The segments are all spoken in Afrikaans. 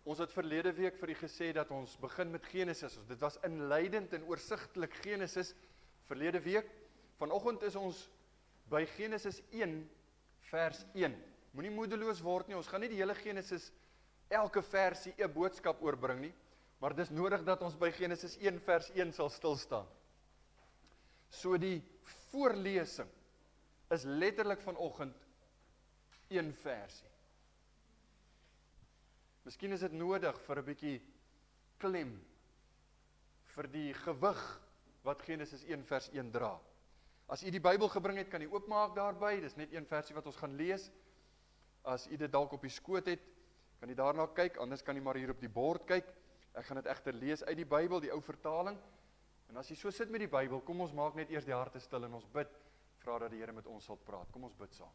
Ons het verlede week vir u gesê dat ons begin met Genesis. Dit was inleidend en oorsigtelik Genesis verlede week. Vanoggend is ons by Genesis 1 vers 1. Moenie moedeloos word nie, ons gaan nie die hele Genesis elke versie 'n boodskap oorbring nie, maar dis nodig dat ons by Genesis 1 vers 1 sal stil staan. So die voorlesing is letterlik vanoggend 1 versie. Miskien is dit nodig vir 'n bietjie klem vir die gewig wat Genesis 1 vers 1 dra. As u die Bybel gebring het, kan u oopmaak daarby. Dis net 1 versie wat ons gaan lees. As u dit dalk op die skoot het, kan u daarna kyk, anders kan u maar hier op die bord kyk. Ek gaan dit egter lees uit die Bybel, die ou vertaling. En as jy so sit met die Bybel, kom ons maak net eers die harte stil en ons bid, vra dat die Here met ons sal praat. Kom ons bid saam.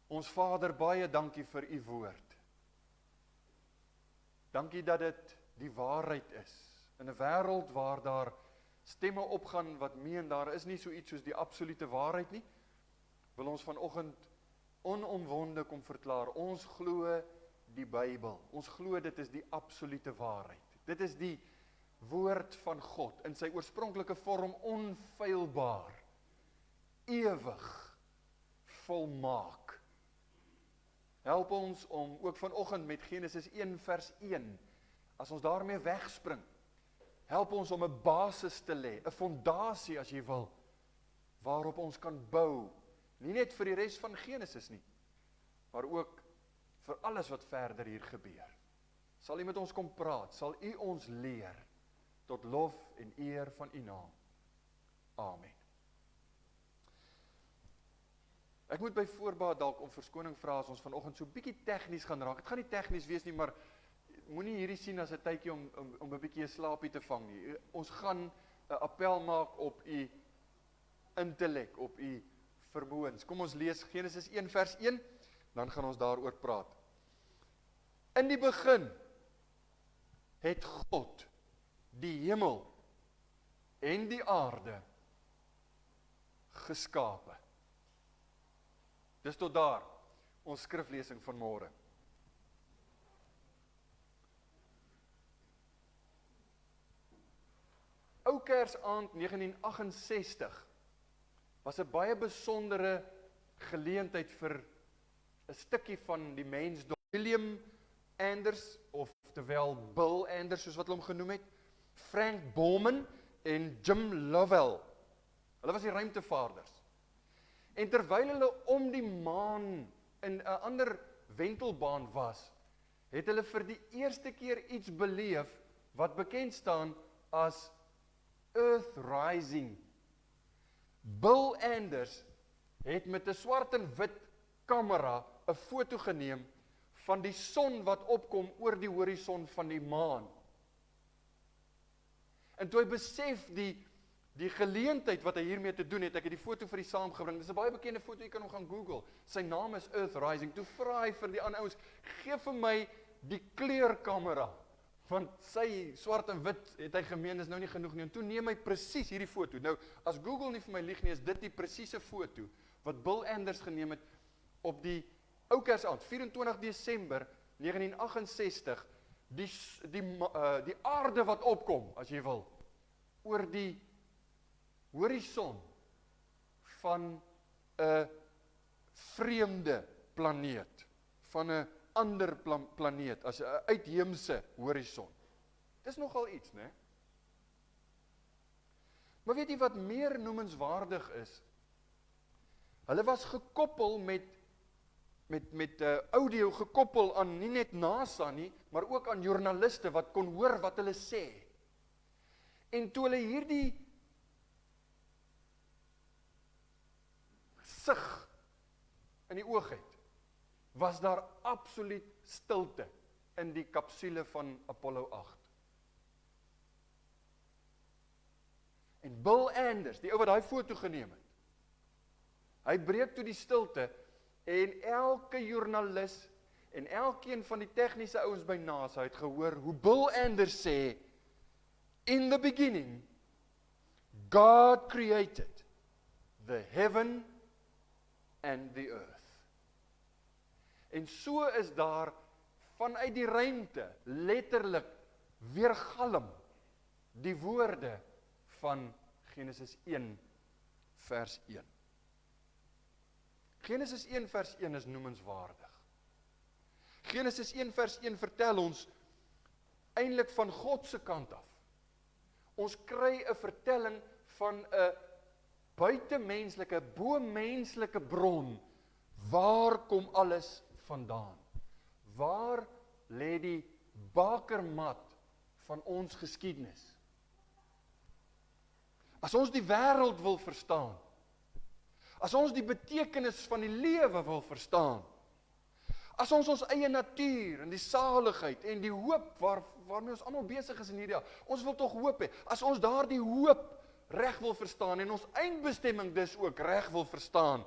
Ons Vader, baie dankie vir u woord. Dankie dat dit die waarheid is. In 'n wêreld waar daar stemme opgaan wat meen daar is nie so iets soos die absolute waarheid nie, wil ons vanoggend onomwonde kom verklaar. Ons glo die Bybel. Ons glo dit is die absolute waarheid. Dit is die woord van God in sy oorspronklike vorm, onfeilbaar, ewig, volmaak. Help ons om ook vanoggend met Genesis 1 vers 1, as ons daarmee wegspring, help ons om 'n basis te lê, 'n fondasie as jy wil, waarop ons kan bou, nie net vir die res van Genesis nie, maar ook vir alles wat verder hier gebeur. Sal u met ons kom praat, sal u ons leer, tot lof en eer van u naam. Amen. Ek moet by voorbaat dalk om verskoning vra as ons vanoggend so bietjie tegnies gaan raak. Dit gaan nie tegnies wees nie, maar moenie hierdie sien as 'n tydjie om 'n bietjie 'n slaapie te vang nie. Ons gaan 'n appel maak op u intellek, op u vermoëns. Kom ons lees Genesis 1 vers 1, dan gaan ons daaroor praat. In die begin het God die hemel en die aarde geskape. Dis tot daar, ons skriflesing van môre. Ou Kersaand 1968 was 'n baie besondere geleentheid vir 'n stukkie van die mensdom. William Anders, oftewel Bill Anders, soos wat hulle hom genoem het, Frank Borman en Jim Lovell. Hulle was die ruimtevaarders. En terwyl hulle om die maan in 'n ander wentelbaan was, het hulle vir die eerste keer iets beleef wat bekend staan as Earth Rising. Bill Anders het met 'n swart en wit kamera 'n foto geneem van die son wat opkom oor die horison van die maan. En toe hy besef die geleentheid wat hy hiermee te doen het, ek het die foto vir die saamgebring, dis 'n baie bekende foto, jy kan hom gaan Google, sy naam is Earth Rising, toe vra hy vir die ander ouens, gee vir my die kleurkamera, want sy swart en wit het hy gemeen, is nou nie genoeg nie, en toe neem hy presies hierdie foto. Nou, as Google nie vir my lieg nie, is dit die presiese foto, wat Bill Anders geneem het, op die ou Kersaand, 24 Desember 1968, die aarde wat opkom, as jy wil, oor die horison van 'n vreemde planeet, van 'n ander planeet, as 'n uitheemse horison. Dis nogal iets, né? Maar weet jy wat meer noemenswaardig is? Hulle was gekoppel met audio gekoppel aan nie net NASA nie, maar ook aan joernaliste wat kon hoor wat hulle sê. En toe hulle hierdie sig in die oog het, was daar absoluut stilte in die kapsule van Apollo 8. En Bill Anders, die ou wat daai foto geneem het, hy breek toe die stilte en elke joernalis en elkeen van die tegniese ouens by NASA het gehoor hoe Bill Anders sê, in the beginning, God created the heaven and the earth. En so is daar vanuit die ruimte letterlik weergalm die woorde van Genesis 1 vers 1. Genesis 1 vers 1 is noemenswaardig. Genesis 1 vers 1 vertel ons eintlik van God se kant af. Ons kry 'n vertelling van 'n buitemenslike, bo-menslike bron. Waar kom alles vandaan? Waar lê die bakermat van ons geskiedenis? As ons die wêreld wil verstaan, as ons die betekenis van die lewe wil verstaan, as ons eie natuur en die saligheid en die hoop waarmee ons almal besig is in hierdie jaar, ons wil tog hoop hê, as ons daardie hoop reg wil verstaan en ons eindbestemming dus ook reg wil verstaan,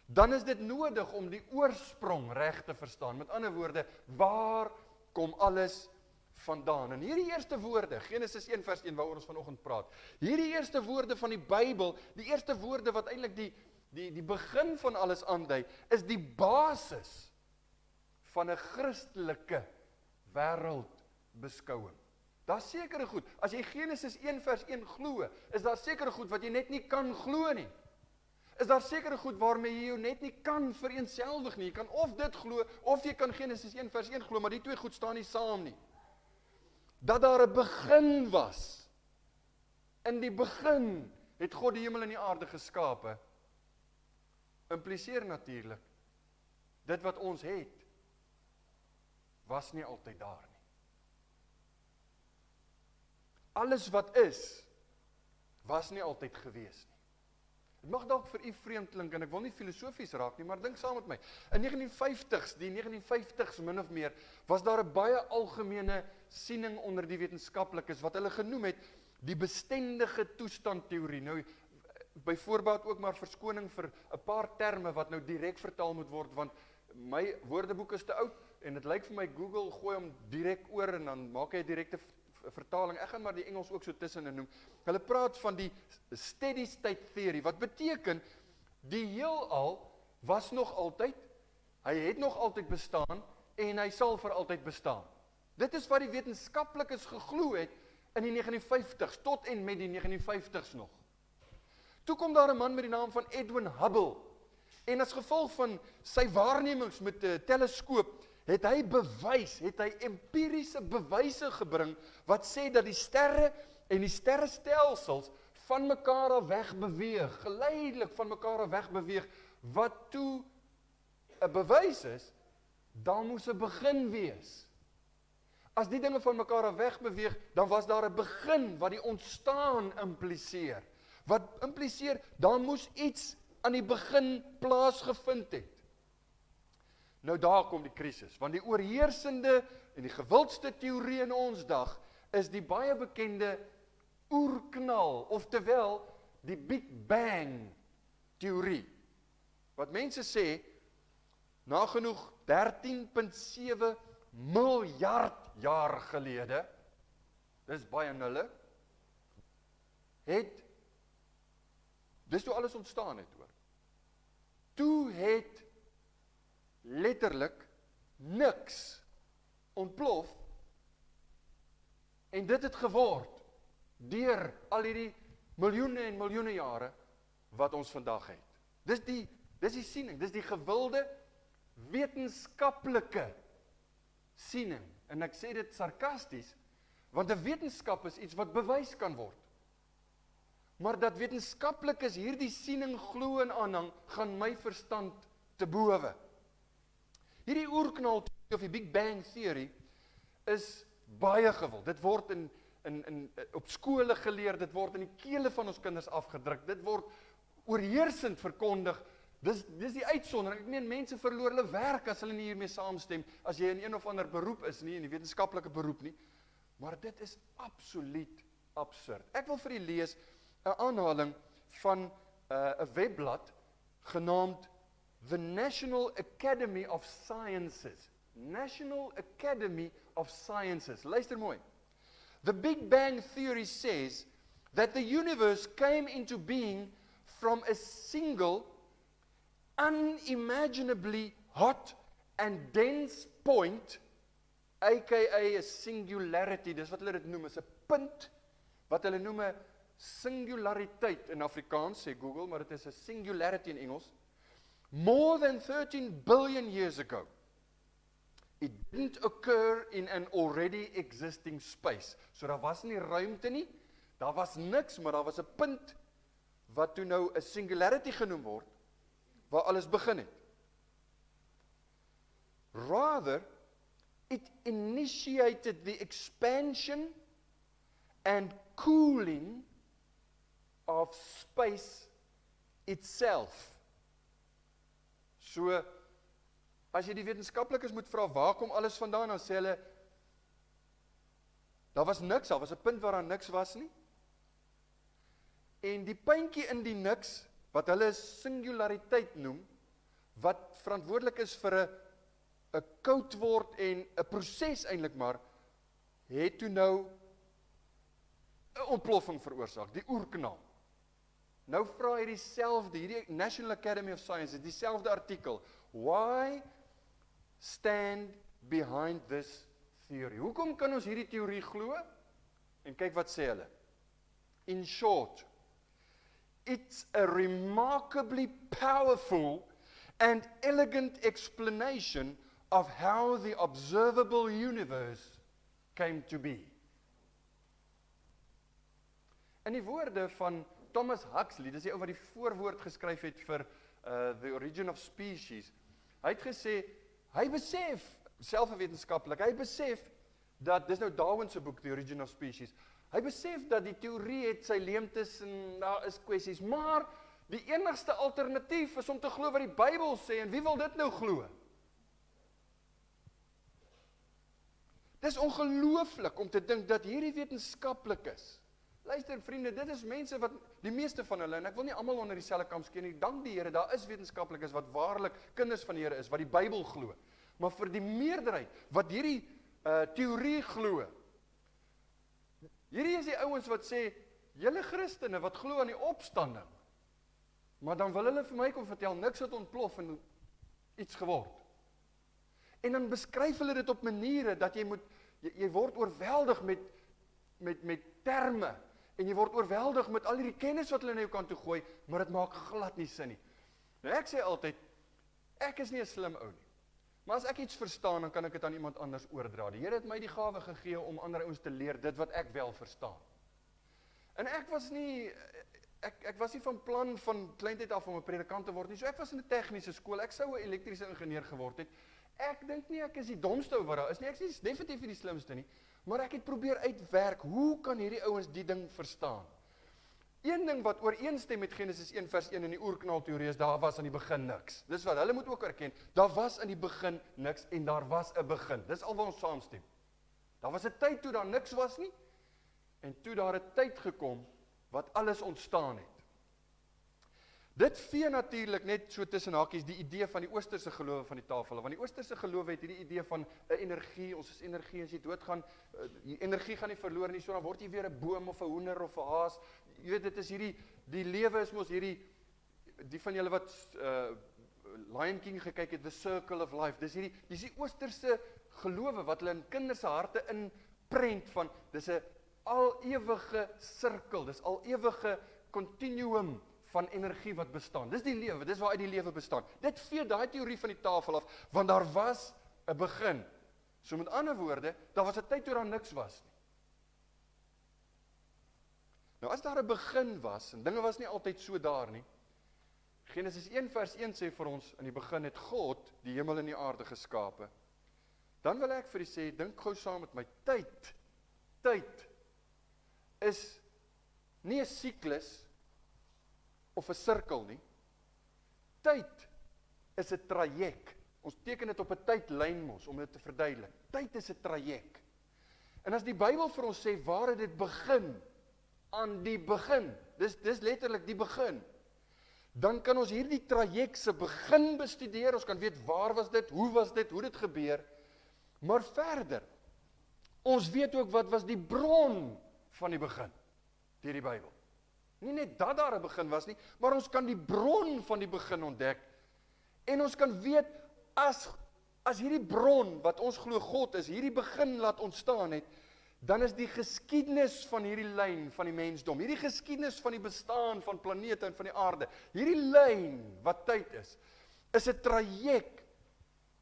dan is dit nodig om die oorsprong reg te verstaan. Met ander woorde, waar kom alles vandaan? En hierdie eerste woorde, Genesis 1 vers 1 waaroor ons vanoggend praat, hierdie eerste woorde van die Bybel, die eerste woorde wat eintlik die begin van alles aandui, is die basis van 'n Christelike wêreldbeskouing. Daar's sekere goed, as jy Genesis 1 vers 1 glo, is daar sekere goed wat jy net nie kan glo nie. Is daar sekere goed waarmee jy jou net nie kan vereenselwig nie. Jy kan of dit glo, of jy kan Genesis 1 vers 1 glo, maar die twee goed staan nie saam nie. Dat daar 'n begin was. In die begin het God die hemel en die aarde geskape. Impliseer natuurlik, dit wat ons het, was nie altyd daar nie. Alles wat is, was nie altyd gewees nie. Het mag dalk vir u vreemd klink, en ek wil nie filosofies raak nie, maar dink saam met my. In die 1950s min of meer, was daar 'n baie algemene siening onder die wetenskaplikes, wat hulle genoem het, die bestendige toestandteorie. Nou, byvoorbeeld ook maar verskoning vir 'n paar terme wat nou direk vertaal moet word, want my woordeboek is te oud, en dit lyk vir my Google gooi hom direk oor, en dan maak hy 'n direkte vertaling. Ek gaan maar die Engels ook so tussenin noem. Hulle praat van die steady state theory, wat beteken, die heelal was nog altyd, hy het nog altyd bestaan, en hy sal vir altyd bestaan. Dit is wat die wetenskaplikes geglo het in die 1950s, tot en met die 1950s nog. Toe kom daar 'n man met die naam van Edwin Hubble, en as gevolg van sy waarnemings met 'n teleskoop, het hy empiriese bewyse gebring, wat sê dat die sterre en die sterrestelsels van mekaar af wegbeweeg, geleidelik van mekaar af wegbeweeg, wat toe 'n bewys is, dan moes 'n begin wees. As die dinge van mekaar af wegbeweeg, dan was daar 'n begin wat die ontstaan impliseer. Wat impliseer, dan moes iets aan die begin plaasgevind het. Nou daar kom die krisis, want die oorheersende en die gewildste teorie in ons dag is die baie bekende oerknal, oftewel die Big Bang teorie. Wat mense sê, nagenoeg 13,7 miljard jaar gelede, dis baie nulle, dis toe alles ontstaan het hoor. Toe het letterlik niks ontplof, en dit het geword deur al hierdie miljoene en miljoene jare wat ons vandag het. Dis die siening, dis die gewilde wetenskaplike siening, en ek sê dit sarkasties, want 'n wetenskap is iets wat bewys kan word. Maar dat wetenskaplikes hierdie siening glo en aanhang, gaan my verstand te bowe. Hierdie oerknal of die Big Bang theory is baie gewild. Dit word op skole geleer, dit word in die kele van ons kinders afgedruk, dit word oorheersend verkondig. Dis die uitsondering. Ek meen, mense verloor hulle werk as hulle nie hiermee saamstem, as jy in een of ander beroep is nie, in die wetenskaplike beroep nie. Maar dit is absoluut absurd. Ek wil vir u lees 'n aanhaling van 'n webblad genaamd The National Academy of Sciences. National Academy of Sciences. Luister mooi. The Big Bang theory says that the universe came into being from a single, unimaginably hot and dense point aka 'n singularity, dis wat hulle dit noem, is 'n punt wat hulle noem 'n singulariteit in Afrikaans, sê Google, maar dit is 'n singularity in Engels. More than 13 billion years ago, it didn't occur in an already existing space. So daar was nie ruimte nie, daar was niks, maar daar was 'n punt wat toe nou 'n singularity genoem word, waar alles begin het. Rather, it initiated the expansion and cooling of space itself. So, as jy die wetenskaplikes moet vra, waar kom alles vandaan, dan sê hulle, daar was niks, daar was 'n punt waar daar niks was nie. En die puntjie in die niks, wat hulle singulariteit noem, wat verantwoordelik is vir 'n koud word en 'n proses eintlik maar, het toe nou 'n ontploffing veroorsaak, die oerknal. Nou vra hierdie National Academy of Sciences, dieselfde artikel, why stand behind this theory? Hoekom kan ons hierdie teorie glo? En kyk wat sê hulle. In short, it's a remarkably powerful and elegant explanation of how the observable universe came to be. In die woorde van Thomas Huxley, dis die ou wat die voorwoord geskryf het vir The Origin of Species, hy het gesê, hy besef, self 'n wetenskaplik, hy besef dat, dis nou Darwin se boek, The Origin of Species, hy besef dat die teorie het sy leemtes en daar is kwessies, maar die enigste alternatief is om te glo wat die Bybel sê, en wie wil dit nou glo? Dis ongelooflik om te dink dat hierdie wetenskaplik is. Luister vriende, dit is mense wat, die meeste van hulle, en ek wil nie almal onder dieselfde kam skeer nie, dank die Here, daar is wetenskaplikes wat waarlik kinders van die Here is, wat die Bybel glo. Maar vir die meerderheid, wat hierdie teorie glo, hierdie is die ouens wat sê, julle Christene wat glo aan die opstanding, maar dan wil hulle vir my kom vertel, niks het ontplof en iets geword. En dan beskryf hulle dit op maniere, dat jy word oorweldig met terme, en jy word oorweldig met al die kennis wat hulle na jou kant toe gooi, maar dit maak glad nie sin nie. Nou ek sê altyd, ek is nie 'n slim ou nie, maar as ek iets verstaan, dan kan ek dit aan iemand anders oordra. Die Here het my die gawe gegee om ander ouens te leer dit wat ek wel verstaan. En ek was nie van plan van kleintyd af om 'n predikant te word nie, so ek was in 'n tegniese skool, ek sou 'n elektriese ingenieur geword het. Ek dink nie ek is die domste ou wat daar is nie, ek is definitief nie die slimste nie, maar ek het probeer uitwerk, hoe kan hierdie ouens die ding verstaan? Een ding wat ooreenstem met Genesis 1 vers 1 in die oerknalteorie is, daar was aan die begin niks. Dis wat hulle moet ook erken, daar was aan die begin niks en daar was 'n begin. Dis al wat ons saamstem. Daar was 'n tyd toe daar niks was nie, en toe daar 'n tyd gekom, wat alles ontstaan het. Dit vee natuurlik net so tussen hakies die idee van die oosterse gelowe van die tafel, want die oosterse gelowe het hierdie idee van 'n energie, ons is energie, as jy doodgaan, die energie gaan nie verloor nie, so dan word jy weer 'n boom of 'n hoender of 'n haas. Jy weet, dit is die lewe is mos die van julle wat Lion King gekyk het, The Circle of Life, dis die oosterse gelowe wat hulle in kinders se harte inprent van, dis 'n al-ewige sirkel, dis al-ewige continuum van energie wat bestaan. Dis die lewe, dis waaruit die lewe bestaan. Dit vee daai teorie van die tafel af, want daar was 'n begin. So met ander woorde, daar was 'n tyd toe daar niks was nie. Nou as daar 'n begin was, en dinge was nie altyd so daar nie, Genesis 1 vers 1 sê vir ons, in die begin het God die hemel en die aarde geskape. Dan wil ek vir u sê, dink gou saam met my, tyd is nie 'n siklus of 'n sirkel nie. Tyd is 'n traject. Ons teken dit op 'n tydlyn mos, om dit te verduidelik. Tyd is 'n traject. En as die Bybel vir ons sê, waar het dit begin? Aan die begin. Dis letterlik die begin. Dan kan ons hierdie traject se begin bestudeer, ons kan weet waar was dit, hoe dit gebeur. Maar verder, ons weet ook wat was die bron van die begin, deur die Bybel. Nie net dat daar 'n begin was nie, maar ons kan die bron van die begin ontdek, en ons kan weet, as As hierdie bron, wat ons glo God is, hierdie begin laat ontstaan het, dan is die geskiedenis van hierdie lyn van die mensdom, hierdie geskiedenis van die bestaan van planete en van die aarde, hierdie lyn wat tyd is 'n traject,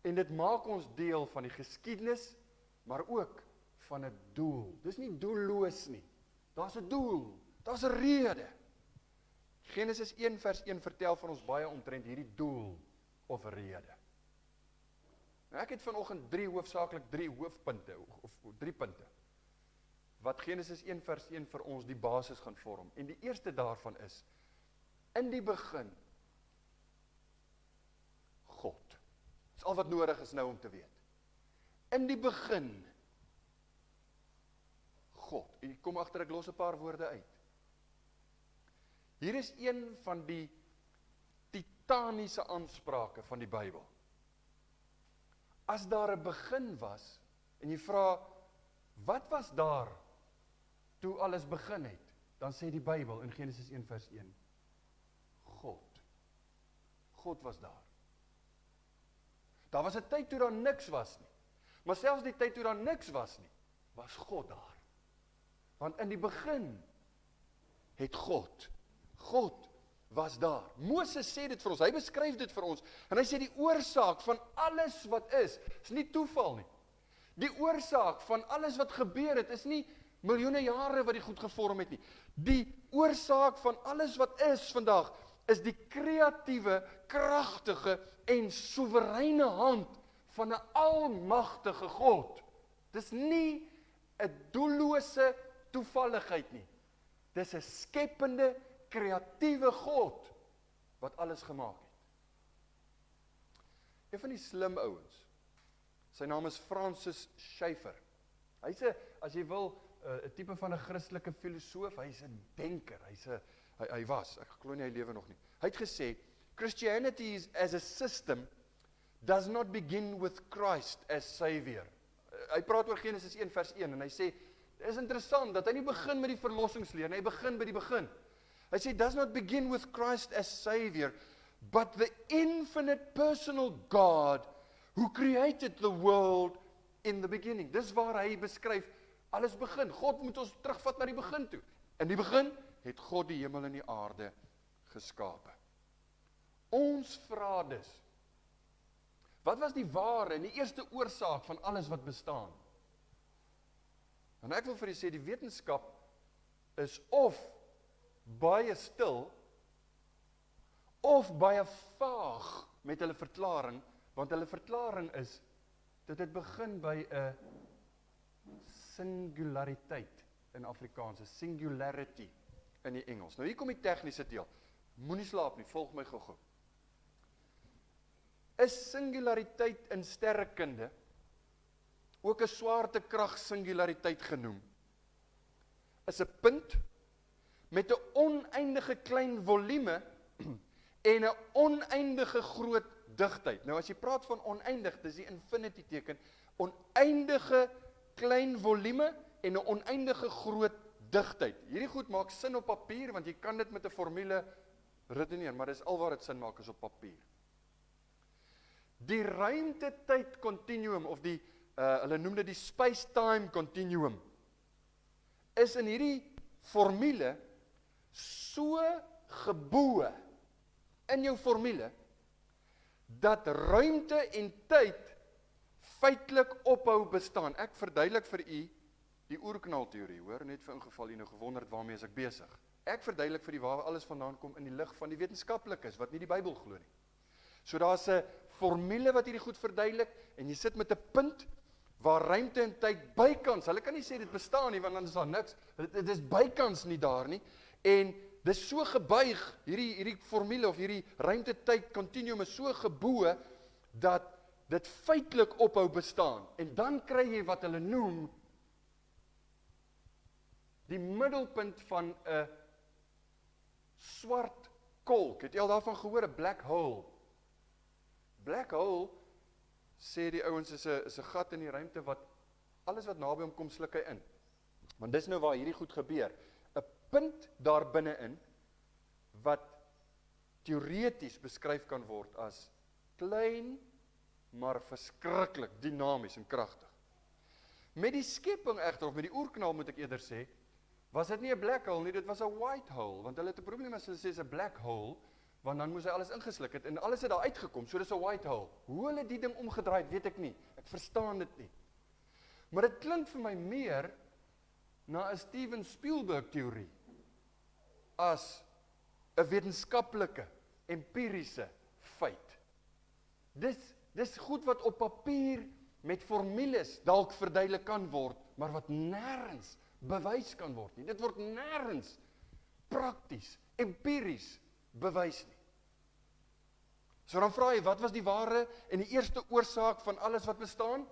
en dit maak ons deel van die geskiedenis, maar ook van 'n doel. Dis nie doelloos nie. Daar's 'n doel, daar's 'n rede. Genesis 1 vers 1 vertel van ons baie omtrent hierdie doel of rede. Nou ek het vanoggend hoofsaaklik drie hoofpunte, of 3 punte, wat Genesis 1 vers 1 vir ons die basis gaan vorm. En die eerste daarvan is, in die begin, God. Dis al wat nodig is nou om te weet. In die begin, God. Ek kom agter, ek los 'n paar woorde uit. Hier is een van die titaniese aansprake van die Bybel. As daar 'n begin was, en jy vra, wat was daar toe alles begin het? Dan sê die Bybel in Genesis 1 vers 1, God. God was daar. Daar was 'n tyd toe daar niks was nie. Maar selfs die tyd toe daar niks was nie, was God daar. Want in die begin het God was daar. Moses sê dit vir ons, hy beskryf dit vir ons, en hy sê die oorsaak van alles wat is nie toeval nie. Die oorsaak van alles wat gebeur het, is nie miljoene jare wat die goed gevorm het nie. Die oorsaak van alles wat is vandag, is die kreatiewe, kragtige en soewereine hand van 'n almagtige God. Dis nie 'n doellose toevalligheid nie. Dis 'n skepende, kreatiewe God wat alles gemaak het. Een van die slim ouens, sy naam is Francis Schaeffer. Hy's 'n, as jy wil, 'n tipe van 'n Christelike filosoof, hy's 'n denker, hy was, ek glo nie hy lewe nog nie. Hy het gesê, Christianity is, as a system does not begin with Christ as Savior. Hy praat oor Genesis 1 vers 1 en hy sê, dit is interessant dat hy nie begin met die verlossingsleer, hy begin by die begin. Hy sê, does not begin with Christ as Savior, but the infinite personal God who created the world in the beginning. Dis waar hy beskryf, alles begin. God moet ons terugvat na die begin toe. In die begin het God die hemel en die aarde geskape. Ons vra dus, wat was die ware en die eerste oorsaak van alles wat bestaan? En ek wil vir julle sê, die wetenskap is of baie stil, of baie vaag met hulle verklaring, want hulle verklaring is, dit het begin by 'n singulariteit in Afrikaans, 'n singularity in die Engels. Nou hier kom die tegniese deel, moenie slaap nie, volg my gou-gou. Is singulariteit in sterrekunde ook 'n swaartekrag singulariteit genoem, is 'n punt met 'n oneindige klein volume en 'n oneindige groot digtheid. Nou as jy praat van oneindig, dis die infinity teken, oneindige klein volume en 'n oneindige groot digtheid. Hierdie goed maak sin op papier, want jy kan dit met 'n formule redeneer, maar dis al waar dit sin maak is op papier. Die ruimte-tyd continuum, of die, hulle noem dit die space-time continuum, is in hierdie formule so geboe in jou formule, dat ruimte en tyd feitelik ophou bestaan. Ek verduidelik vir u die oerknalteorie, hoor, net vir ingeval u nou gewonder het waarmee is ek besig. Ek verduidelik vir u waar alles vandaan kom in die lig van die wetenskaplikes, wat nie die Bybel glo nie. So daar's 'n formule wat hierdie goed verduidelik, en jy sit met 'n punt, waar ruimte en tyd bykans, hulle kan nie sê dit bestaan nie, want dan is daar niks, dit is bykans nie daar nie, en dis so gebuig, hierdie formule, of hierdie ruimte-tyd continuum is so geboe, dat dit feitelik ophou bestaan, en dan kry jy wat hulle noem, die middelpunt van 'n swart kolk. Het jy al daarvan gehoor, 'n black hole? Black hole, sê die ouens, is 'n gat in die ruimte wat alles wat naby hom kom sluk hy in. Want dis nou waar hierdie goed gebeur. 'n Punt daar binne-in wat teoreties beskryf kan word as klein, maar verskriklik dinamies en kragtig. Met die skepping egter, of met die oerknal moet ek eerder sê, was dit nie 'n black hole nie, dit was 'n white hole, want hulle het 'n probleem as hulle sê 'n black hole, want dan moes hy alles ingesluk het, en alles het daar uitgekom, so dis 'n white hole. Hoe hulle die ding omgedraai het, weet ek nie, ek verstaan dit nie. Maar dit klink vir my meer na 'n Steven Spielberg teorie, as 'n wetenskaplike, empiriese feit. Dis goed wat op papier met formules dalk verduidelik kan word, maar wat nêrens bewys kan word nie. Dit word nêrens prakties, empiries bewys nie. So dan vra jy, wat was die ware en die eerste oorsaak van alles wat bestaan?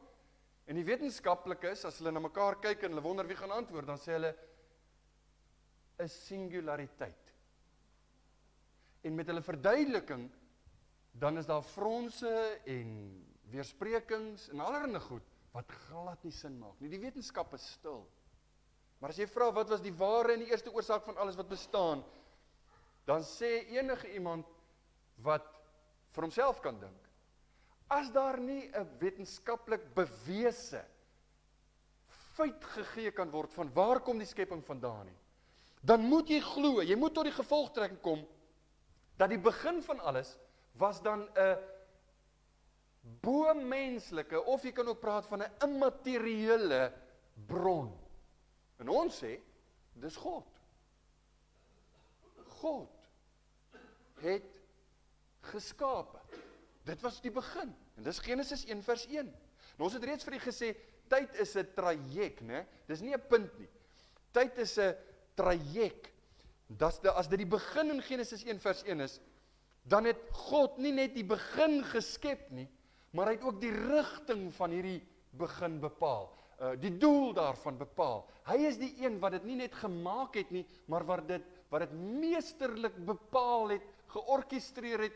En die wetenskaplikes, as hulle na mekaar kyk en hulle wonder wie gaan antwoord, dan sê hulle 'n singulariteit. En met hulle verduideliking, dan is daar fronse en weersprekings en allerlei goed wat glad nie sin maak nie. Die wetenskap is stil. Maar as jy vra wat was die ware en die eerste oorsaak van alles wat bestaan, dan sê enige iemand wat vir homself kan dink, as daar nie 'n wetenskaplik bewese feit gegee kan word van waar kom die skepping vandaan nie, dan moet jy glo, jy moet tot die gevolgtrekking kom, dat die begin van alles was dan 'n bo-menslike, of jy kan ook praat van 'n immateriële bron. En ons sê, dis God. God het geskape. Dit was die begin. En dis Genesis 1 vers 1. Nou ons het reeds vir u gesê, tyd is 'n traject, né? Dis nie 'n punt nie. Tyd is 'n traject. As dit die begin in Genesis 1 vers 1 is, dan het God nie net die begin geskep nie, maar hy het ook die rigting van hierdie begin bepaal. Die doel daarvan bepaal. Hy is die een wat dit nie net gemaak het nie, maar wat dit meesterlik bepaal het, georkestreer het,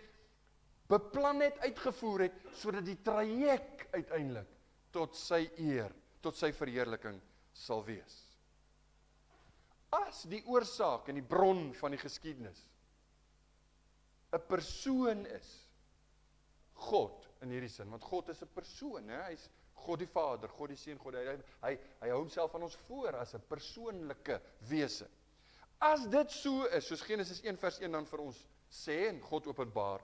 beplan het, uitgevoer het, sodat die traject uiteindelik tot sy eer, tot sy verheerliking sal wees. As die oorsaak en die bron van die geskiedenis 'n persoon is, God in hierdie sin, want God is 'n persoon, hy is God die Vader, God die Seun, God hy hou homself aan ons voor as 'n persoonlike wese. As dit so is, soos Genesis 1 vers 1 dan vir ons sê en God openbaar,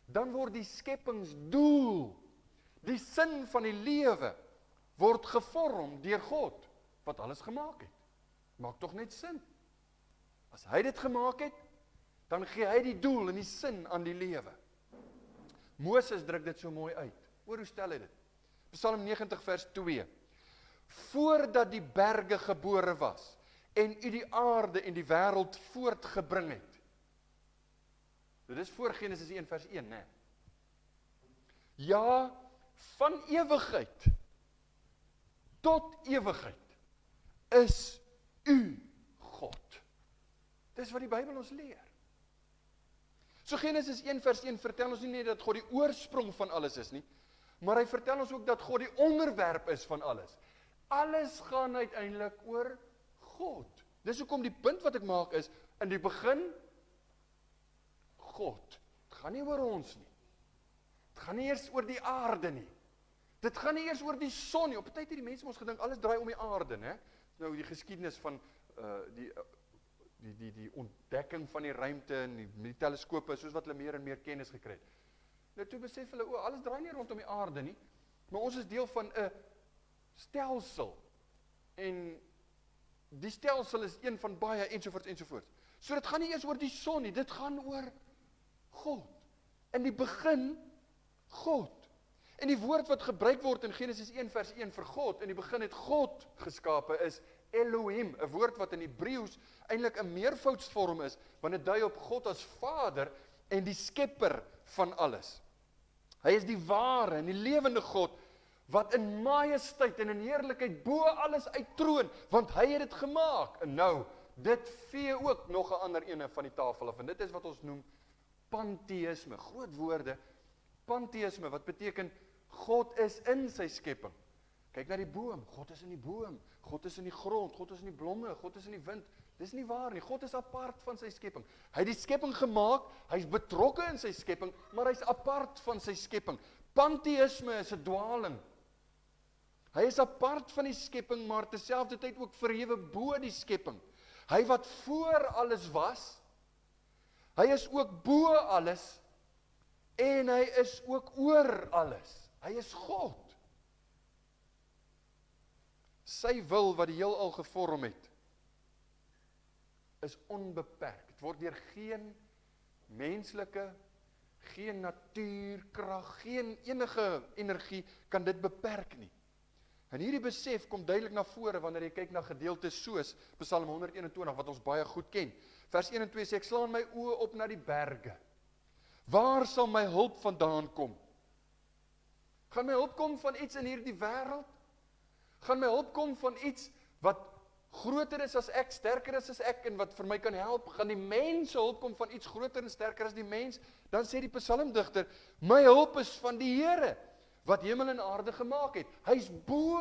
dan word die skepingsdoel, die sin van die lewe, word gevorm deur God, wat alles gemaak het. Maak tog net sin. As hy dit gemaak het, dan gee hy die doel en die sin aan die lewe. Moses druk dit so mooi uit. Hoor hoe stel hy dit? Psalm 90 vers 2. Voordat die berge gebore was, en u die aarde en die wêreld voortgebring het. Dit is voor Genesis 1 vers 1, né? Ja, van ewigheid tot ewigheid is u God. Dis wat die Bybel ons leer. So Genesis 1 vers 1 vertel ons nie net dat God die oorsprong van alles is nie, maar hy vertel ons ook dat God die onderwerp is van alles. Alles gaan uiteindelik oor God. Dis hoekom die punt wat ek maak is, in die begin, God. Het gaan nie oor ons nie. Het gaan nie eers oor die aarde nie. Dit gaan nie eers oor die son nie. Op 'n tyd het die mense ons gedink, alles draai om die aarde, né? Nou die geskiedenis van die ontdekking van die ruimte en die teleskope, soos wat hulle meer en meer kennis gekry het. Nou toe besef hulle, alles draai nie rondom die aarde nie, maar ons is deel van 'n stelsel. En die stelsel is een van baie ensovoorts. So dit gaan nie eers oor die son nie, dit gaan oor God. In die begin, God. En die woord wat gebruik word in Genesis 1 vers 1 vir God, in die begin het God geskape, is Elohim, 'n woord wat in Hebreëus eintlik 'n meervoudsvorm is, want dit dui op God as Vader en die skepper van alles. Hy is die ware en die lewende God, wat in majesteit en in heerlikheid bo alles uittroon, want hy het dit gemaak. En nou, dit vee ook nog 'n ander ene van die tafel af, en dit is wat ons noem pantheïsme, groot woorde, pantheïsme, wat beteken, God is in sy skepping. Kyk na die boom, God is in die boom, God is in die grond, God is in die blomme, God is in die wind. Dis nie waar nie, God is apart van sy skepping. Hy het die skepping gemaak, hy is betrokke in sy skepping, maar hy is apart van sy skepping. Pantheïsme is 'n dwaling. Hy is apart van die skepping, maar terselfdertyd ook verhewe bo die skepping. Hy wat voor alles was, hy is ook bo alles, en hy is ook oor alles. Hy is God. Sy wil wat die heelal gevorm het, is onbeperk. Dit word deur geen menslike, geen natuurkrag, geen enige energie kan dit beperk nie. En hierdie besef kom duidelik na vore wanneer jy kyk na gedeeltes soos Psalm 121 wat ons baie goed ken. Vers 1 en 2 sê, ek slaan my oë op na die berge. Waar sal my hulp vandaan kom? Gaan my hulp kom van iets in hierdie wêreld? Gaan my hulp kom van iets wat groter is as ek, sterker is as ek en wat vir my kan help? Gaan die mens hulp kom van iets groter en sterker as die mens? Dan sê die psalmdigter, my hulp is van die Here wat hemel en aarde gemaak het. Hy's bo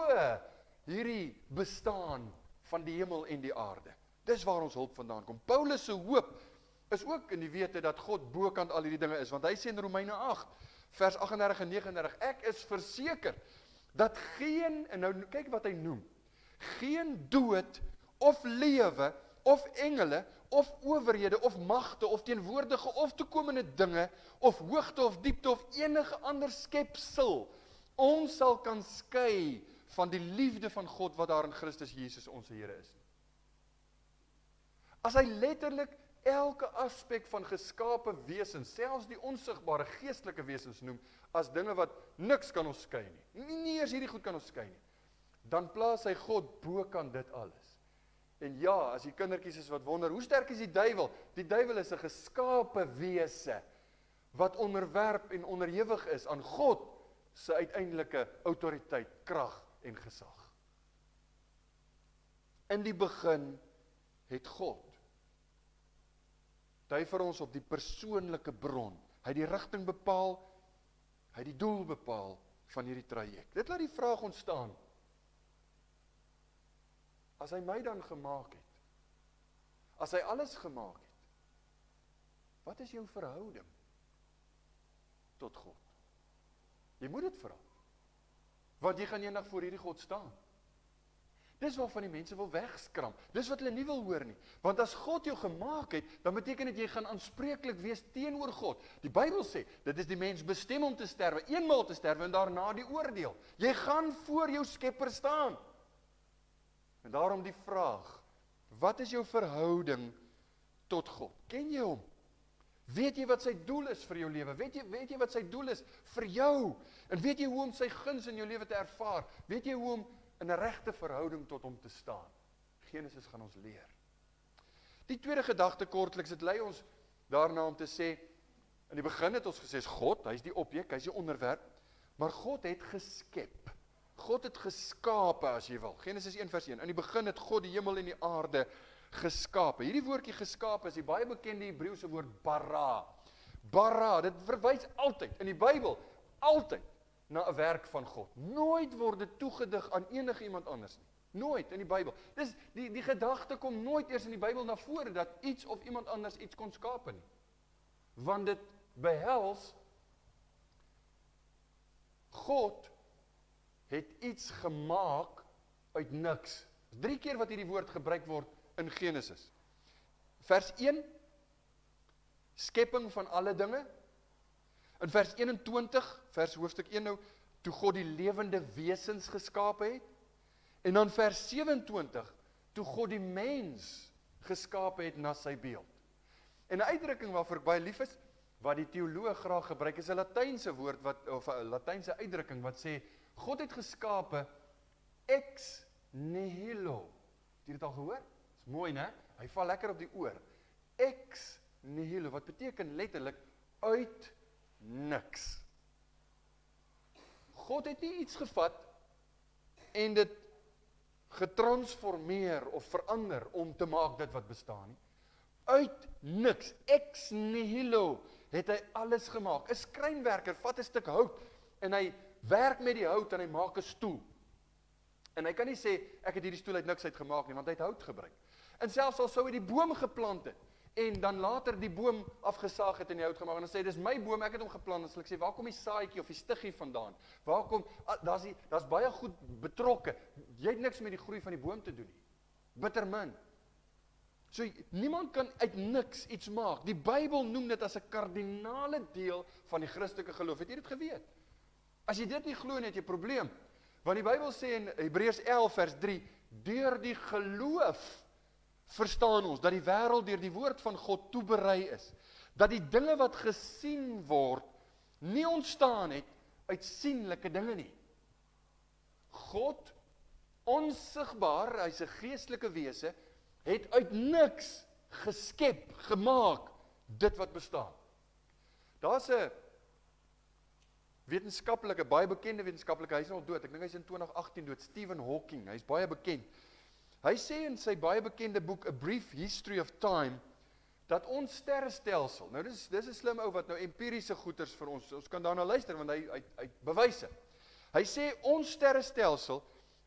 hierdie bestaan van die hemel en die aarde. Dis waar ons hulp vandaan kom. Paulus se hoop is ook in die wete dat God bokant al hierdie dinge is, want hy sê in Romeine 8, vers 38 en 39, ek is verseker dat geen, en nou kyk wat hy noem, geen dood of lewe of engele of owerhede of magte of teenwoordige of toekomende dinge of hoogte of diepte of enige ander skepsel ons sal kan skei van die liefde van God wat daar in Christus Jesus ons Here is. As hy letterlik elke aspek van geskape wesens, selfs die onsigbare geestelike wesens noem, as dinge wat niks kan ons skei nie. Nie eers hierdie goed kan ons skei nie. Dan plaas hy God bokant dit alles. En ja, as die kindertjies is wat wonder, hoe sterk is die duiwel? Die duiwel is 'n geskape wese, wat onderwerp en onderhewig is aan God se uiteindelike autoriteit, krag en gesag. In die begin het God. Dui vir ons op die persoonlike bron. Hy het die rigting bepaal, hy het die doel bepaal van hierdie traject. Dit laat die vraag ontstaan. As hy my dan gemaak het, as hy alles gemaak het, wat is jou verhouding tot God? Jy moet dit vra, want jy gaan eendag voor hierdie God staan. Dis waarvan die mense wil wegskram, dis wat hulle nie wil hoor nie, want as God jou gemaak het, dan beteken dit jy gaan aanspreeklik wees teenoor God. Die Bybel sê, dit is die mens bestem om te sterwe, eenmaal te sterwe en daarna die oordeel. Jy gaan voor jou Skepper staan. En daarom die vraag, wat is jou verhouding tot God? Ken jy hom? Weet jy wat sy doel is vir jou lewe? Weet jy wat sy doel is vir jou? En weet jy hoe om sy guns in jou lewe te ervaar? Weet jy hoe om in 'n regte verhouding tot hom te staan? Genesis gaan ons leer. Die tweede gedagte kortliks, dit lei ons daarna om te sê, in die begin het ons gesê, is God, hy is die objek, hy is die onderwerp, maar God het geskep. God het geskape, as jy wil. Genesis 1 vers 1. In die begin het God die hemel en die aarde geskape. Hierdie woordjie geskape is die baie bekende Hebreëse woord bara. Bara, dit verwys altyd in die Bybel, altyd na 'n werk van God. Nooit word dit toegedig aan enige iemand anders nie. Nooit in die Bybel. Dis die gedagte kom nooit eers in die Bybel na vore dat iets of iemand anders iets kon skape nie. Want dit behels God het iets gemaak uit niks. 3 keer wat hierdie woord gebruik word in Genesis. Vers 1, skepping van alle dinge. In vers 21, vers hoofstuk 1 nou, toe God die lewende wesens geskape het. En dan vers 27, toe God die mens geskape het na sy beeld. En 'n uitdrukking waarvoor ek baie lief is, wat die teoloog graag gebruik, is 'n Latynse woord, of 'n Latynse uitdrukking, wat sê, God het geskape ex nihilo. Het jy dit al gehoor? Dis mooi, né? Hy val lekker op die oor. Ex nihilo, wat beteken letterlik uit niks. God het nie iets gevat en dit getransformeer of verander om te maak dit wat bestaan nie. Uit niks, ex nihilo, het hy alles gemaak. 'n Skrynwerker vat 'n stuk hout en hy werk met die hout en hy maak 'n stoel. En hy kan nie sê, ek het hierdie stoel uit niks uit gemaak nie, want hy het hout gebruik. En selfs al sou hy die boom geplant het, en dan later die boom afgesaag het en die hout gemaak, en dan sê, dis my boom, ek het hom geplant, dan sal ek sê, waar kom die saadjie of die stiggie vandaan? Waar kom, daar's baie goed betrokke, jy het niks met die groei van die boom te doen nie, bitter min. So, niemand kan uit niks iets maak. Die Bybel noem dit as 'n kardinale deel van die Christelike geloof. Het jy dit geweet? As jy dit nie glo nie, het jy 'n probleem. Want die Bybel sê in Hebreërs 11 vers 3, deur die geloof verstaan ons dat die wêreld deur die woord van God toeberei is. Dat die dinge wat gesien word nie ontstaan het uit sienlike dinge nie. God, onsigbaar, hy's 'n geestelike wese, het uit niks geskep, gemaak, dit wat bestaan. Daar's 'n wetenskaplike, baie bekende wetenskaplike, hy is al dood, ek dink hy is in 2018 dood, Stephen Hawking, hy is baie bekend. Hy sê in sy baie bekende boek, A Brief History of Time, dat ons sterrestelsel, nou dis 'n slim ou wat nou empiriese goeters vir ons kan daarna luister, want hy bewyse. Hy sê, ons sterrestelsel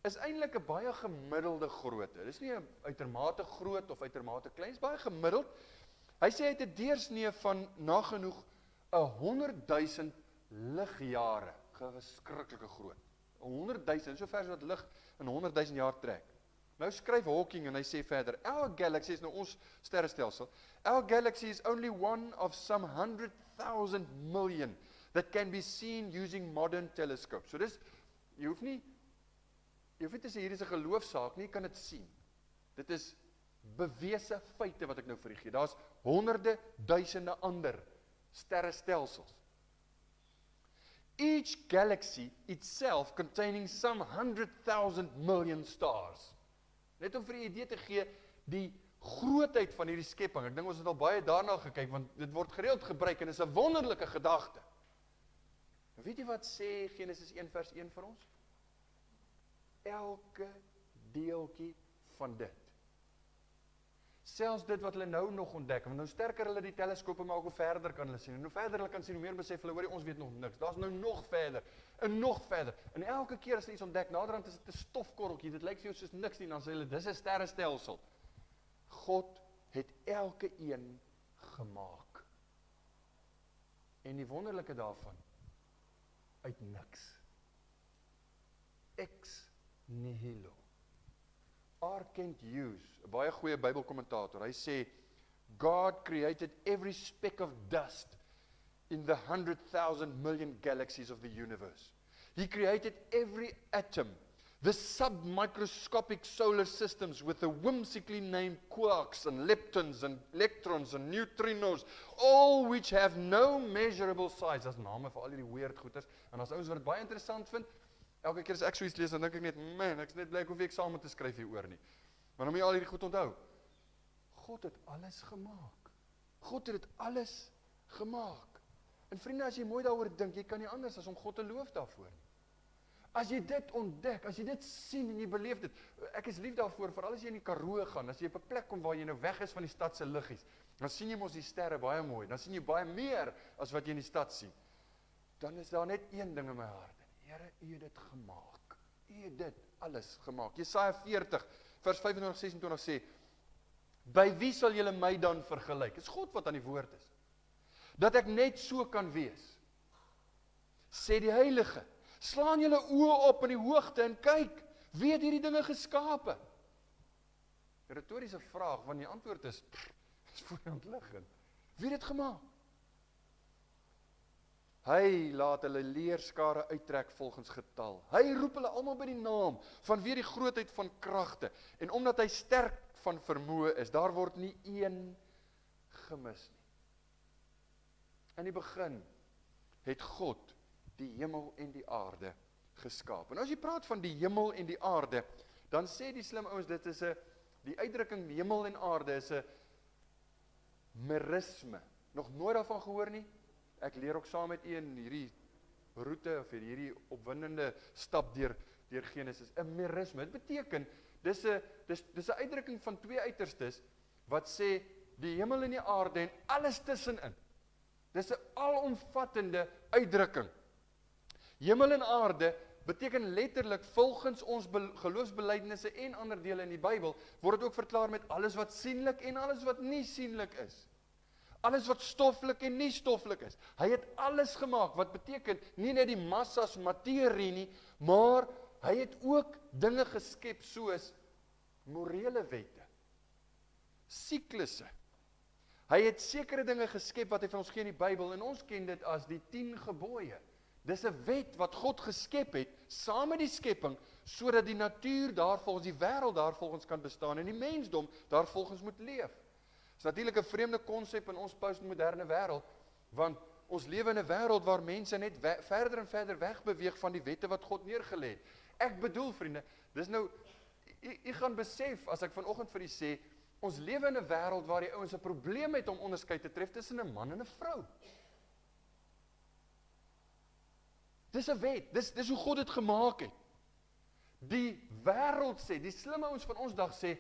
is eintlik 'n baie gemiddelde grootte. Dis nie 'n uitermate groot of uitermate klein, dis baie gemiddeld. Hy sê hy het 'n deursnee van nagenoeg 100,000 ligjare, verskriklike groot. 100,000, so ver as wat lig in 100,000 jaar trek. Nou skryf Hawking en hy sê verder, our galaxy is nou ons sterrestelsel, our galaxy is only one of some 100,000 million that can be seen using modern telescopes. So dis, jy hoef nie te sê, hier is 'n geloofsaak nie, jy kan dit sien. Dit is bewese feite wat ek nou vir u gee. Daar's honderde, duisende ander sterrestelsels. Each galaxy itself containing some 100,000 million stars. Net om vir 'n idee te gee, die grootheid van hierdie skepping. Ek dink ons het al baie daarna gekyk, want dit word gereeld gebruik en is 'n wonderlike gedagte. Weet jy wat sê Genesis 1 vers 1 vir ons? Elke deeltjie van dit. Selfs dit wat hulle nou nog ontdek, want nou sterker hulle die teleskope, maar ook hoe verder kan hulle sien. En hoe verder hulle kan sien, hoe meer besef hulle, hoor, ons weet nog niks. Daar's nou nog verder, en nog verder. En elke keer as hulle iets ontdek, naderhand is dit 'n stofkorreltjie, dit lyk vir jou soos niks nie, dan sê hulle, dis 'n sterrestelsel. God het elke een gemaak. En die wonderlike daarvan, uit niks. Ex nihilo. R. Kent Hughes, 'n baie goeie Bybelkommentator, hy sê, God created every speck of dust in the 100,000 million galaxies of the universe. He created every atom, the submicroscopic solar systems with the whimsically named quarks and leptons and electrons and neutrinos, all which have no measurable size. Dat is name vir al die weird goeters. En as ouens wat dit baie interessant vind, elke keer as ek so iets lees, dan dink ek net, man, ek is net bly ek hoef nie eksamen te skryf hieroor nie. Maar dan moet jy al hierdie goed onthou. God het alles gemaak. God het dit alles gemaak. En vriende, as jy mooi daaroor dink, jy kan nie anders as om God te loof daarvoor nie. As jy dit ontdek, as jy dit sien en jy beleef dit, ek is lief daarvoor, veral as jy in die Karoo gaan, as jy op 'n plek kom waar jy nou weg is van die stad se liggies, dan sien jy mos die sterre baie mooi, dan sien jy baie meer as wat jy in die stad sien. Dan is daar net een ding in my hart. Here, u het dit gemaak. U het dit alles gemaak. Jesaja 40 vers 25-26 sê, by wie sal julle my dan vergelyk? Dis God wat aan die woord is. Dat ek net so kan wees. Sê die Heilige, slaan julle oë op in die hoogte en kyk, wie het hierdie dinge geskape? Retoriese vraag, want die antwoord is voor die hand liggend. Wie het dit gemaak? Hy laat hulle leerskare uittrek volgens getal. Hy roep hulle almal by die naam, vanweë die grootheid van kragte. En omdat hy sterk van vermoë is, daar word nie een gemis nie. In die begin het God die hemel en die aarde geskaap. En as jy praat van die hemel en die aarde, dan sê die slim ouens, dit is die uitdrukking hemel en aarde is 'n merisme. Nog nooit daarvan gehoor nie? Ek leer ook saam met u in hierdie roete, of hierdie opwindende stap deur Genesis, 'n merisme. Dit beteken, dis 'n uitdrukking van twee uiterstes, wat sê, die hemel en die aarde en alles tussenin. Dis 'n alomvattende uitdrukking. Hemel en aarde beteken letterlik, volgens ons geloofsbelijdenisse en ander dele in die Bybel, word dit ook verklaar met alles wat sienlik en alles wat nie sienlik is. Alles wat stoffelik en nie stoffelik is. Hy het alles gemaak, wat beteken nie net die massas materie nie, maar hy het ook dinge geskep soos morele wette, siklusse. Hy het sekere dinge geskep wat hy vir ons gee in die Bybel, en ons ken dit as die 10 gebooie. Dis 'n wet wat God geskep het, saam met die skepping, sodat die natuur daarvolgens, die wêreld daarvolgens kan bestaan, en die mensdom daarvolgens moet leef. Dis natuurlik 'n vreemde konsep in ons postmoderne wêreld, want ons lewe in 'n wêreld waar mense net verder en verder wegbeweeg van die wette wat God neergelê het. Ek bedoel, vriende, dis nou, u gaan besef, as ek vanoggend vir u sê, ons lewe in 'n wêreld waar die ouens 'n probleem het om onderskeid te tref tussen 'n man en 'n vrou. Dis 'n wet, dis hoe God dit gemaak het. Die wêreld sê, die slimme ouens van ons dag sê,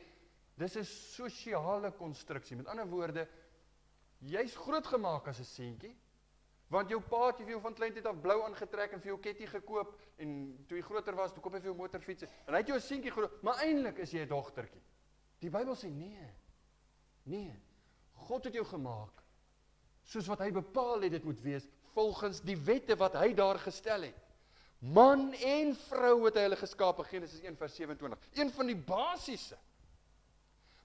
dis 'n sosiale konstruksie. Met ander woorde, jy's grootgemaak as 'n seentjie, want jou pa het vir jou van kleintyd af blou aangetrek en vir jou ketty gekoop, en toe jy groter was, toe koop hy vir jou motorfiets, en hy het jou 'n seentjie groot, maar eintlik is jy 'n dogtertjie. Die Bybel sê nee, God het jou gemaak, soos wat hy bepaal het dit moet wees, volgens die wette wat hy daar gestel het. Man en vrou het hy hulle geskape, Genesis 1 vers 27, een van die basiese.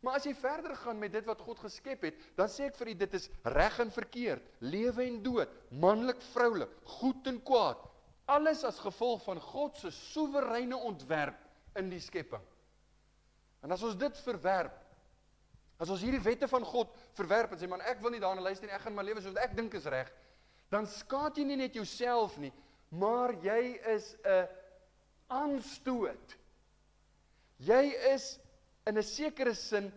Maar as jy verder gaan met dit wat God geskep het, dan sê ek vir u, dit is reg en verkeerd, lewe en dood, manlik, vroulik, goed en kwaad, alles as gevolg van God se soewereine ontwerp in die skepping. En as ons dit verwerp, as ons hierdie wette van God verwerp en sê, man, ek wil nie daarna luister nie, ek gaan my lewe soos ek dink is reg, dan skaad jy nie net jouself nie, maar jy is 'n aanstoot. Jy is in 'n sekere sin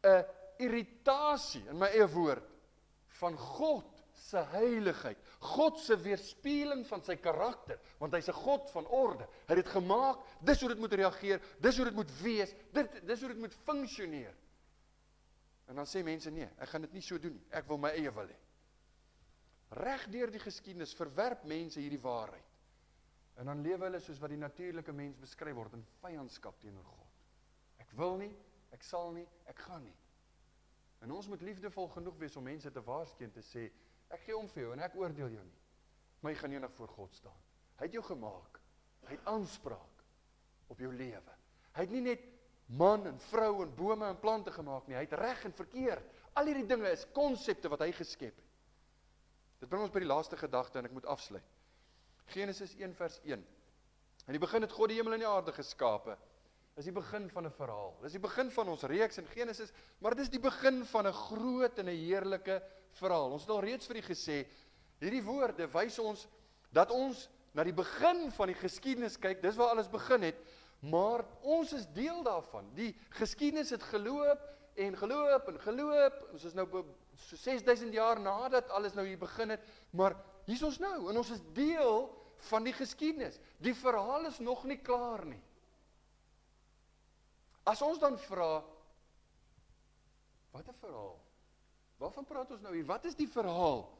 'n irritasie, in my eie woord, van God se heiligheid, God se weerspieëling van sy karakter, want hy's 'n God van orde. Hy het dit gemaak, dis hoe dit moet reageer, dis hoe dit moet wees, dis hoe dit moet funksioneer. En dan sê mense, nee, ek gaan dit nie so doen nie, ek wil my eie wil hê. Reg deur die geskiedenis verwerp mense hierdie waarheid. En dan lewe hulle soos wat die natuurlike mens beskryf word, in vyandskap teenoor God. Ek wil nie, ek sal nie, ek gaan nie. En ons moet liefdevol genoeg wees om mense te waarsku en te sê, ek gee om vir jou en ek oordeel jou nie, maar jy gaan eendag voor God staan. Hy het jou gemaak, hy het aanspraak op jou lewe. Hy het nie net man en vrou en bome en plante gemaak nie, hy het reg en verkeerd. Al hierdie dinge is konsepte wat hy geskep het. Dit bring ons by die laaste gedagte en ek moet afsluit. Genesis 1 vers 1. In die begin het God die hemel en die aarde geskape. Dis die begin van 'n verhaal. Dis die begin van ons reeks in Genesis, maar dit is die begin van 'n groot en 'n heerlike verhaal. Ons het al reeds vir u gesê, hierdie woorde wys ons dat ons na die begin van die geskiedenis kyk, dis waar alles begin het, maar ons is deel daarvan. Die geskiedenis het geloop en geloop en geloop, ons is nou so 6000 jaar nadat alles nou hier begin het, maar hier is ons nou, en ons is deel van die geskiedenis. Die verhaal is nog nie klaar nie. As ons dan vra, wat 'n verhaal? Waarvan praat ons nou hier? Wat is die verhaal?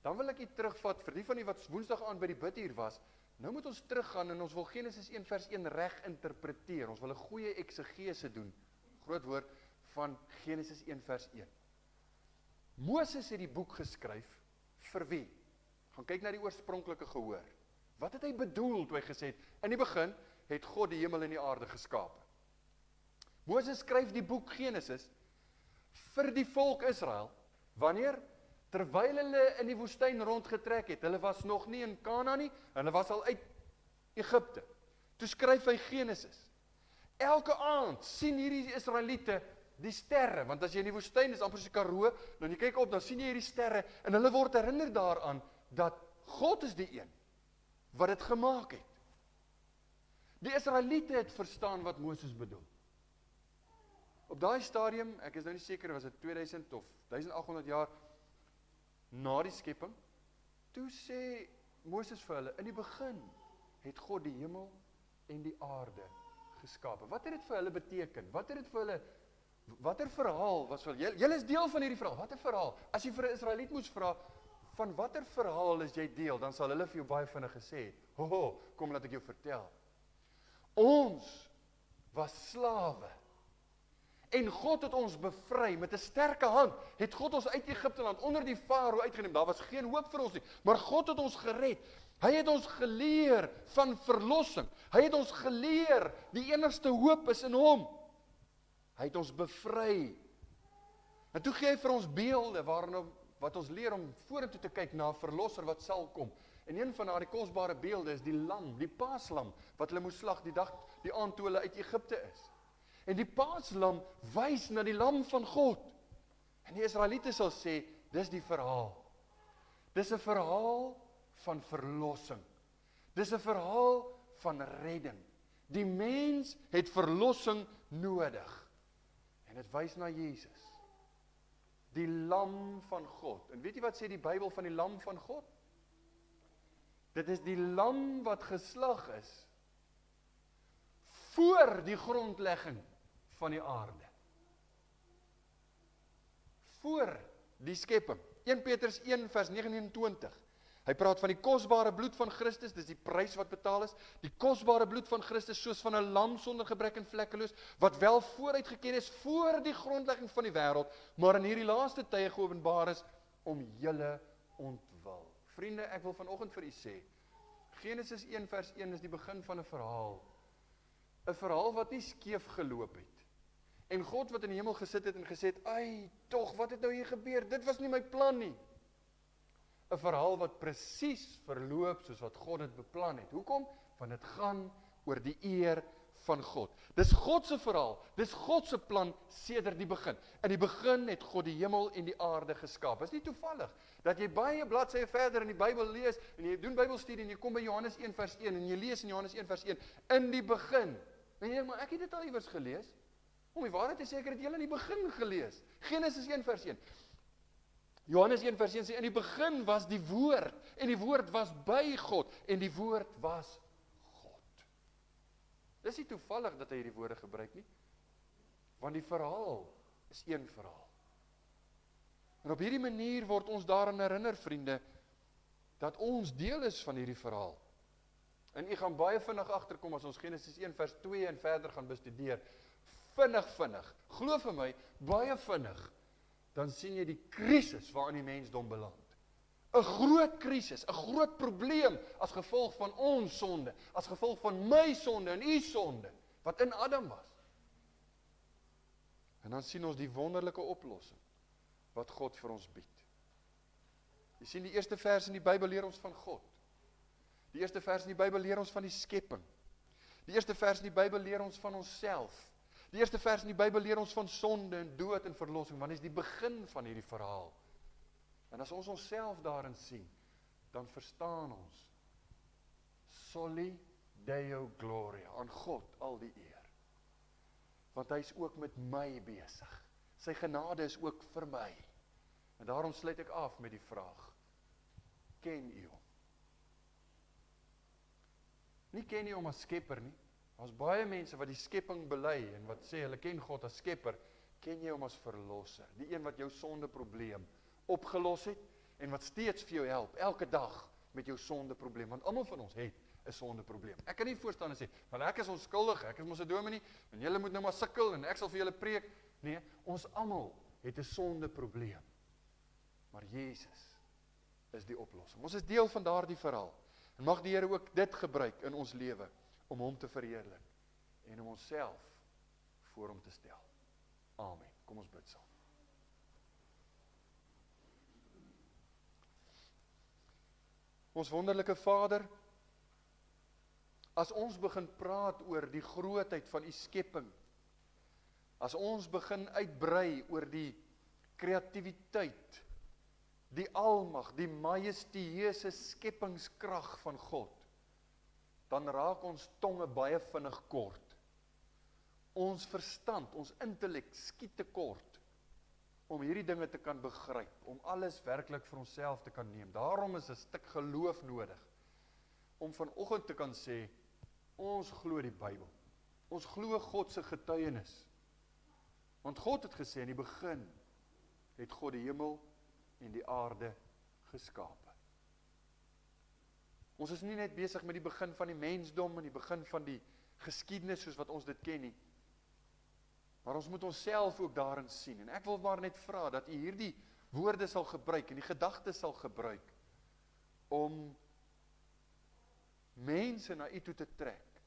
Dan wil ek u terugvat, vir die van u wat Woensdag aand by die bid hier was, nou moet ons teruggaan en ons wil Genesis 1 vers 1 reg interpreteer. Ons wil 'n goeie eksegese doen, groot woord, van Genesis 1 vers 1. Moses het die boek geskryf, vir wie? Gaan kyk na die oorspronklike gehoor. Wat het hy bedoel toe hy gesê het, in die begin het God die hemel en die aarde geskape. Moses skryf die boek Genesis vir die volk Israel, wanneer? Terwyl hulle in die woestyn rondgetrek het, hulle was nog nie in Kanaan nie, hulle was al uit Egipte. Toe skryf hy Genesis. Elke aand sien hierdie Israeliete die sterre, want as jy in die woestyn is, amper so Karoo, dan jy kyk op, dan sien jy hierdie sterre, en hulle word herinner daaraan, dat God is die een, wat dit gemaak het. Die Israeliete het verstaan wat Moses bedoel. Op daai stadium, ek is nou nie seker, was dit 2000 of 1800 jaar na die skepping, toe sê Moses vir hulle, in die begin het God die hemel en die aarde geskape. Wat het dit vir hulle beteken? Wat het dit vir hulle, watter verhaal was vir hulle? Julle is deel van hierdie verhaal, watter verhaal? As jy vir 'n Israeliet moes vra, van watter verhaal is jy deel, dan sal hulle vir jou baie vinnig gesê het, ho, kom laat ek jou vertel. Ons was slawe, En God het ons bevry met 'n sterke hand. Het God ons uit Egipte land onder die farao uitgeneem. Daar was geen hoop vir ons nie, maar God het ons gered. Hy het ons geleer van verlossing. Hy het ons geleer die enigste hoop is in hom. Hy het ons bevry. En toe gee hy vir ons beelde wat ons leer om vorentoe te kyk na 'n verlosser wat sal kom. En een van daardie kosbare beelde is die lam, die paaslam wat hulle moes slag die aand toe hulle uit Egipte is. En die paaslam wys na die lam van God. En die Israeliete sal sê, dis die verhaal. Dis 'n verhaal van verlossing. Dis 'n verhaal van redding. Die mens het verlossing nodig. En dit wys na Jesus. Die lam van God. En weet jy wat sê die Bybel van die lam van God? Dit is die lam wat geslag is voor die grondlegging van die aarde. Voor die skepping. 1 Petrus 1 vers 29. Hy praat van die kosbare bloed van Christus, dis die prys wat betaal is, die kosbare bloed van Christus soos van 'n lam sonder gebrek en vlekkeloos, wat wel vooruit geken is voor die grondlegging van die wêreld, maar in hierdie laaste tye geopenbaar is om julle ontwil. Vriende, ek wil vanoggend vir u sê, Genesis 1 vers 1 is die begin van 'n verhaal. 'n Verhaal wat nie skeef geloop het. En God wat in die hemel gesit het en gesê het, "Ai, tog, wat het nou hier gebeur? Dit was nie my plan nie." 'n Verhaal wat presies verloop soos wat God dit beplan het. Hoekom? Want dit gaan oor die eer van God. Dis God se verhaal, dis God se plan sedert die begin. In die begin het God die hemel en die aarde geskaap. Is nie toevallig dat jy baie bladsye verder in die Bybel lees en jy doen Bybelstudie en jy kom by Johannes 1 vers 1 en jy lees in Johannes 1 vers 1 in die begin. En jy dink, maar ek het dit al iewers gelees. Om die waarheid te sê, ek het dit heel in die begin gelees. Genesis 1 vers 1. Johannes 1 vers 1 sê, in die begin was die woord, en die woord was by God, en die woord was God. Dis nie toevallig dat hy hierdie woorde gebruik nie, want die verhaal is een verhaal. En op hierdie manier word ons daaraan herinner, vriende, dat ons deel is van hierdie verhaal. En u gaan baie vinnig agterkom as ons Genesis 1 vers 2 en verder gaan bestudeer. Vinnig, glo vir my, baie vinnig, dan sien jy die krisis waarin die mensdom beland. 'n Groot krisis, 'n groot probleem as gevolg van ons sonde, as gevolg van my sonde en u sonde, wat in Adam was. En dan sien ons die wonderlike oplossing wat God vir ons bied. Jy sien die eerste vers in die Bybel leer ons van God. Die eerste vers in die Bybel leer ons van die skepping. Die eerste vers in die Bybel leer ons van onsself. Die eerste vers in die Bybel leer ons van sonde en dood en verlossing, want dit is die begin van hierdie verhaal. En as ons onsself daarin sien, dan verstaan ons Soli Deo Gloria, aan God al die eer. Want hy is ook met my besig. Sy genade is ook vir my. En daarom sluit ek af met die vraag, ken u hom? Nie ken u hom as skepper nie. Daar's baie mense wat die skepping bely en wat sê hulle ken God as skepper, ken jy hom as verlosser, die een wat jou sondeprobleem opgelos het en wat steeds vir jou help elke dag met jou sondeprobleem, want almal van ons het 'n sondeprobleem. Ek kan nie voorstaan en sê, want ek is onskuldig, ek is mos 'n dominee en julle moet nou maar sukkel en ek sal vir julle preek. Nee, ons almal het 'n sondeprobleem. Maar Jesus is die oplossing. Ons is deel van daardie verhaal. En mag die Here ook dit gebruik in ons lewe om hom te verheerlik en om onsself voor hom te stel. Amen. Kom ons bid saam. Ons wonderlike Vader, as ons begin praat oor die grootheid van u skepping, as ons begin uitbrei oor die kreatiwiteit, die almag, die majestueuse skeppingskrag van God, dan raak ons tonge baie vinnig kort. Ons verstand, ons intellek skiet te kort om hierdie dinge te kan begryp, om alles werklik vir onsself te kan neem. Daarom is 'n stuk geloof nodig om vanoggend te kan sê, ons glo die Bybel. Ons glo God se getuienis. Want God het gesê in die begin het God die hemel en die aarde geskape. Ons is nie net besig met die begin van die mensdom en die begin van die geskiedenis soos wat ons dit ken nie. Maar ons moet onsself ook daarin sien. En ek wil maar net vra dat u hierdie woorde sal gebruik en die gedagtes sal gebruik om mense na u toe te trek.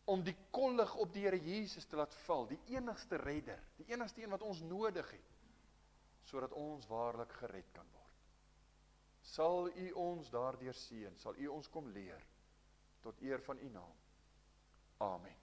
Om die kollig op die Here Jesus te laat val, die enigste redder, die enigste een wat ons nodig het, sodat ons waarlik gered kan word. Sal u ons daardeur seën, sal u ons kom leer, tot eer van u naam. Amen.